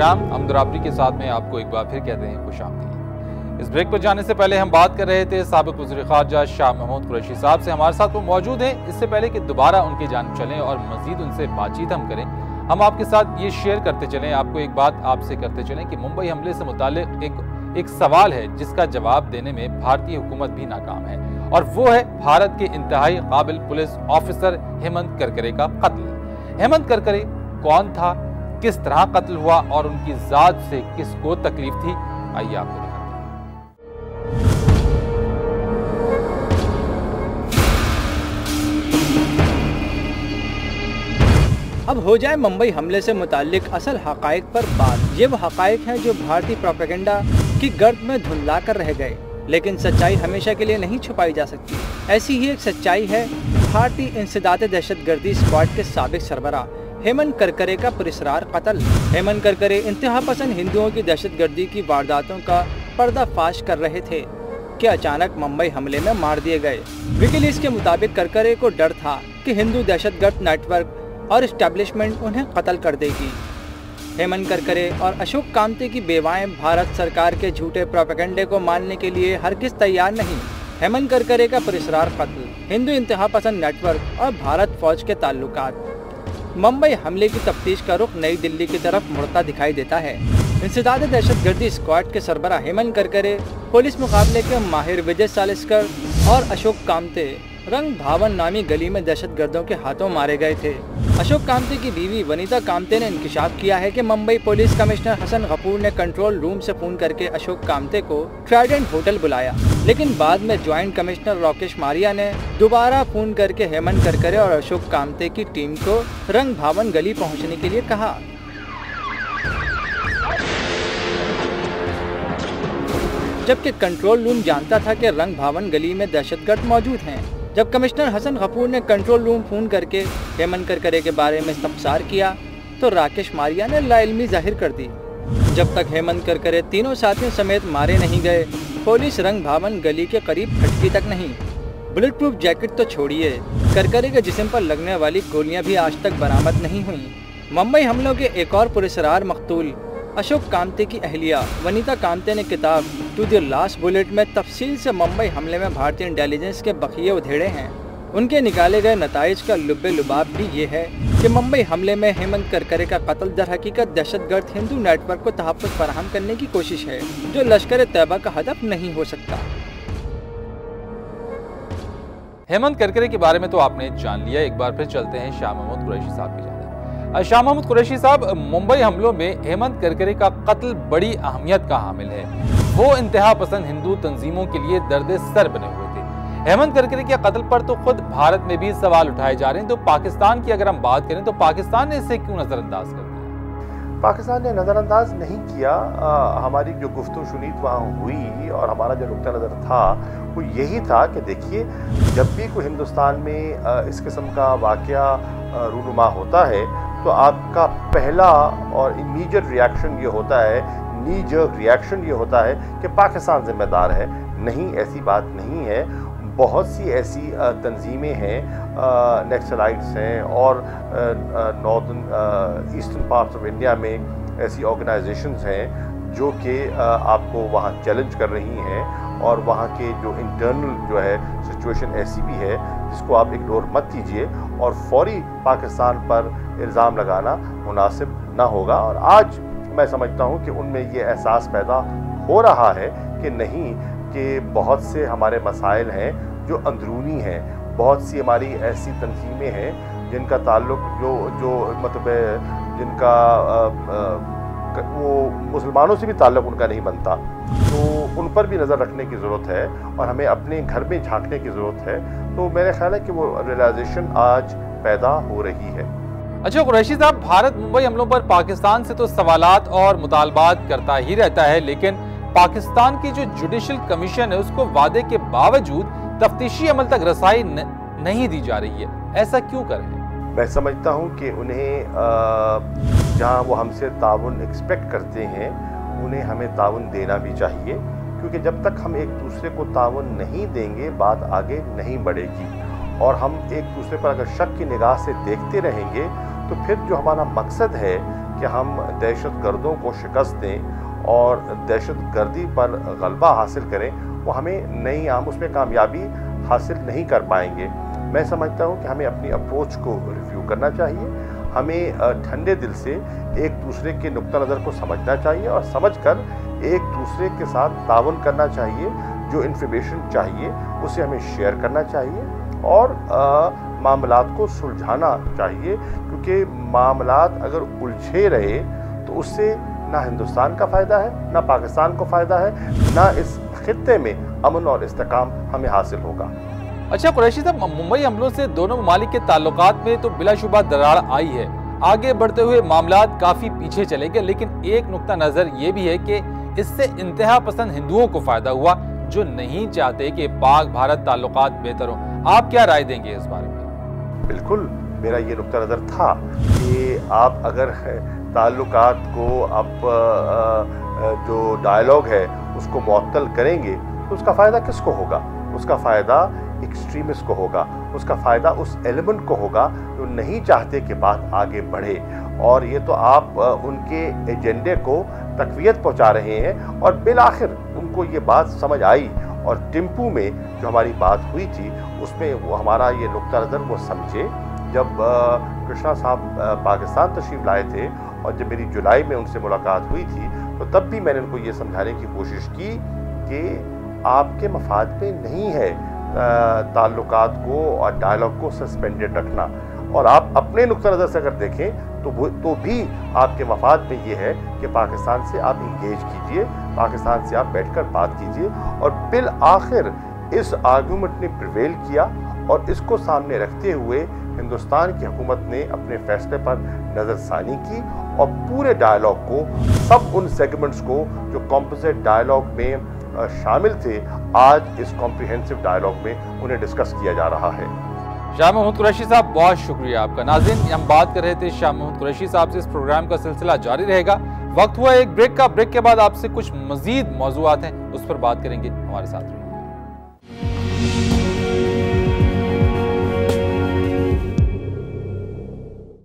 शाम अमदराबरी के साथ में आपको एक बार फिर कहते हैं खुशामदीद। इस ब्रेक पर जाने से पहले हम बात कर रहे थे साबिक वज़ीर ख़ारजा शाह महमूद कुरैशी साहब से। हमारे साथ वो मौजूद हैं। इससे पहले कि दोबारा उनकी जानिब चलें और मज़ीद उनसे बातचीत हम करें, हम आपके साथ ये शेयर करते चलें, आपको एक बात आपसे करते चलें कि मुंबई हमले से मुताल्लिक एक सवाल है जिसका जवाब देने में भारतीय हुकूमत भी नाकाम है, और वो है भारत के इंतहाई काबिल पुलिस ऑफिसर हेमंत करकरे का कत्ल। हेमंत करकरे कौन था, किस तरह कत्ल हुआ और उनकी जात से किसको तकलीफ थी, आइए आपको दिखाते हैं। अब हो जाए मुंबई हमले से मुताल्लिक असल हकायक पर बात। ये वो हकायक हैं जो भारतीय प्रोपेगेंडा की गर्द में धुंधला कर रह गए, लेकिन सच्चाई हमेशा के लिए नहीं छुपाई जा सकती। ऐसी ही एक सच्चाई है भारतीय इंसदाद दहशतगर्दी स्क्वाड के साबिक सरबराह हेमंत करकरे का पुरस्कार कत्ल। हेमंत करकरे इंतहा पसंद हिंदुओं की दहशतगर्दी की वारदातों का पर्दाफाश कर रहे थे कि अचानक मुंबई हमले में मार दिए गए। विकिलीक्स के मुताबिक करकरे को डर था कि हिंदू दहशतगर्द नेटवर्क और एस्टेब्लिशमेंट उन्हें कत्ल कर देगी। हेमंत करकरे और अशोक कामते की बेवाएं भारत सरकार के झूठे प्रोपेगेंडे को मानने के लिए हरगिज तैयार नहीं। हेमंत करकरे का पुरस्कार कत्ल, हिंदू इंतहा पसंद नेटवर्क और भारत फौज के ताल्लुकात। मुंबई हमले की तफ्तीश का रुख नई दिल्ली की तरफ मुड़ता दिखाई देता है। इंसदाद दहशतगर्दी स्क्वाड के सरबराह हेमंत करकरे पुलिस मुकाबले के माहिर विजय सालिस्कर और अशोक कामते रंग भावन नामी गली में दहशतगर्दों के हाथों मारे गए थे। अशोक कामते की बीवी वनीता कामते ने इंकिशाफ किया है कि मुंबई पुलिस कमिश्नर हसन गफूर ने कंट्रोल रूम से फोन करके अशोक कामते को ट्राइडेंट होटल बुलाया, लेकिन बाद में ज्वाइंट कमिश्नर राकेश मारिया ने दोबारा फोन करके हेमंत करकरे और अशोक कामते की टीम को रंग भावन गली पहुँचने के लिए कहा। जबकि कंट्रोल रूम जानता था कि रंग भावन गली में दहशतगर्द मौजूद हैं। जब कमिश्नर हसन गफूर ने कंट्रोल रूम फोन करके हेमंत करकरे के बारे में इस्तफसार किया तो राकेश मारिया ने लाइल्मी जाहिर कर दी। जब तक हेमंत करकरे तीनों साथियों समेत मारे नहीं गए, पुलिस रंग भावन गली के करीब फटकी तक नहीं। बुलेट प्रूफ जैकेट तो छोड़िए, करकरे के जिस्म पर लगने वाली गोलियां भी आज तक बरामद नहीं हुई। मुंबई हमलों के एक और पुरस्कार मकतूल अशोक कामते की अहलिया वनीता कामते ने किताब टू द लास्ट बुलेट में तफसील से मुंबई हमले में भारतीय इंटेलिजेंस के बखिए उधेड़े हैं। उनके निकाले गए नताइज का लुब्बे लुबाब भी ये है कि मुंबई हमले में हेमंत करकरे का कत्ल दर हकीकत दहशतगर्द हिंदू नेटवर्क को तहफ़्फ़ुज़ फराहम करने की कोशिश है, जो लश्कर तैयबा का हदफ नहीं हो सकता। हेमंत करकरे के बारे में तो आपने जान लिया, एक बार फिर चलते हैं शाह महमूद कुरैशी साहब की जानिब। शाह महमूद कुरैशी साहब, मुंबई हमलों में हेमंत करकरे का कत्ल बड़ी अहमियत का हामिल है। वो इंतहा पसंद हिंदू तंजीमों के लिए दर्द सर बने हुए थे। हेमंत करकरे के कत्ल पर तो खुद भारत में भी सवाल उठाए जा रहे हैं, तो पाकिस्तान की अगर हम बात करें तो पाकिस्तान ने इसे क्यों नजरअंदाज कर दिया? पाकिस्तान ने नज़रअंदाज नहीं किया। हमारी जो गुफ्तगू शुनीत वहाँ हुई और हमारा जो नुक्ता नज़र था वो यही था कि देखिए, जब भी कोई हिंदुस्तान में इस किस्म का वाक़या रूनुमा होता है तो आपका पहला और इमीडिएट रिएक्शन ये होता है, नी जर्क रिएक्शन ये होता है कि पाकिस्तान जिम्मेदार है। नहीं, ऐसी बात नहीं है। बहुत सी ऐसी तंजीमें हैं, नक्सलाइट्स हैं और northern eastern parts of India में ऐसी ऑर्गेनाइजेशंस हैं जो कि आपको वहाँ चैलेंज कर रही हैं, और वहाँ के जो इंटरनल जो है सिचुएशन ऐसी भी है जिसको आप इग्नोर मत कीजिए और फौरी पाकिस्तान पर इल्ज़ाम लगाना मुनासिब ना होगा। और आज मैं समझता हूँ कि उनमें ये एहसास पैदा हो रहा है कि नहीं, कि बहुत से हमारे मसाइल हैं जो अंदरूनी हैं, बहुत सी हमारी ऐसी तंजीमें हैं जिनका ताल्लुक जो मतलब जिनका वो मुसलमानों से भी ताल्लुक उनका नहीं बनता, तो उन पर भी नज़र रखने की ज़रूरत है और हमें अपने घर में झांकने की ज़रूरत है। तो मेरा ख्याल है कि वो रियलाइजेशन आज पैदा हो रही है। अच्छा कुरैशी साहब, भारत मुंबई हमलों पर पाकिस्तान से तो सवालात और मुतालबात करता ही रहता है, लेकिन पाकिस्तान की जो जुडिशल कमीशन है उसको वादे के बावजूद तफ्तीशी अमल तक रसाई नहीं दी जा रही है। ऐसा क्यों कर रहे हैं? मैं समझता हूँ कि उन्हें जहाँ वो हमसे ताउन एक्सपेक्ट करते हैं उन्हें हमें ताउन देना भी चाहिए, क्योंकि जब तक हम एक दूसरे को ताउन नहीं देंगे बात आगे नहीं बढ़ेगी। और हम एक दूसरे पर अगर शक की निगाह से देखते रहेंगे तो फिर जो हमारा मकसद है कि हम दहशत गर्दों को शिकस्त दें और दहशत गर्दी पर गलबा हासिल करें, वो हमें नहीं, हम उसमें कामयाबी हासिल नहीं कर पाएंगे। मैं समझता हूँ कि हमें अपनी अप्रोच को रिव्यू करना चाहिए, हमें ठंडे दिल से एक दूसरे के नुक्ता नज़र को समझना चाहिए और समझकर एक दूसरे के साथ ताउन करना चाहिए। जो इन्फॉर्मेशन चाहिए उसे हमें शेयर करना चाहिए और मामलात को सुलझाना चाहिए, क्योंकि मामलात अगर उलझे रहे तो उससे ना हिंदुस्तान का फ़ायदा है, ना पाकिस्तान को फ़ायदा है, ना इस खित्ते में अमन और इस्तेकाम हमें हासिल होगा। अच्छा कुरैशी साहब, मुंबई हमलों से दोनों ममालिक के ताल्लुकात में तो बिलाशुबा दरार आई है, आगे बढ़ते हुए मामलात काफ़ी पीछे चले गए, लेकिन एक नुक्ता नज़र ये भी है कि इससे इंतहा पसंद हिंदुओं को फ़ायदा हुआ जो नहीं चाहते कि पाक भारत ताल्लुकात बेहतर हों। आप क्या राय देंगे इस बारे में? बिल्कुल, मेरा ये नुक्ता नज़र था कि आप अगर ताल्लुकात को अब जो डायलॉग है उसको मुअत्तल करेंगे तो उसका फ़ायदा किसको होगा? उसका फ़ायदा एक्सट्रीमिस्ट को होगा, उसका फ़ायदा उस एलिमेंट को होगा जो नहीं चाहते कि बात आगे बढ़े। और ये तो आप उनके एजेंडे को तक़वियत पहुंचा रहे हैं और बिलाखिर उनको ये बात समझ आई और टिम्पू में जो हमारी बात हुई थी उसमें वो हमारा ये नुक्ता नज़र वो समझे। जब कृष्णा साहब पाकिस्तान तशरीफ़ लाए थे और जब मेरी जुलाई में उनसे मुलाकात हुई थी तो तब भी मैंने उनको ये समझाने की कोशिश की कि आपके मफाद में नहीं है ताल्लुकात को और डायलॉग को सस्पेंडेड रखना, और आप अपने नुक्ता नज़र से अगर देखें तो भी आपके मफाद में ये है कि पाकिस्तान से आप इंगेज कीजिए, पाकिस्तान से आप बैठकर बात कीजिए। और बिल आखिर इस आर्गूमेंट ने प्रिवेल किया और इसको सामने रखते हुए हिंदुस्तान की हुकूमत ने अपने फैसले पर नज़रसानी की और पूरे डायलॉग को, सब उन सेगमेंट्स को जो कॉम्पोजिट डायलॉग में शामिल थे, आज इस कॉम्प्रिहेंसिव डायलॉग में उन्हें डिस्कस किया जा रहा है। शाह महमूद कुरैशी साहब, बहुत शुक्रिया आपका। नाज़रीन, हम बात कर रहे थे शाह महमूद कुरैशी साहब से। इस प्रोग्राम का सिलसिला जारी रहेगा। वक्त हुआ एक ब्रेक का। ब्रेक के बाद आपसे कुछ मजीद मौज़ूआत हैं, उस पर बात करेंगे। हमारे साथ रहिए।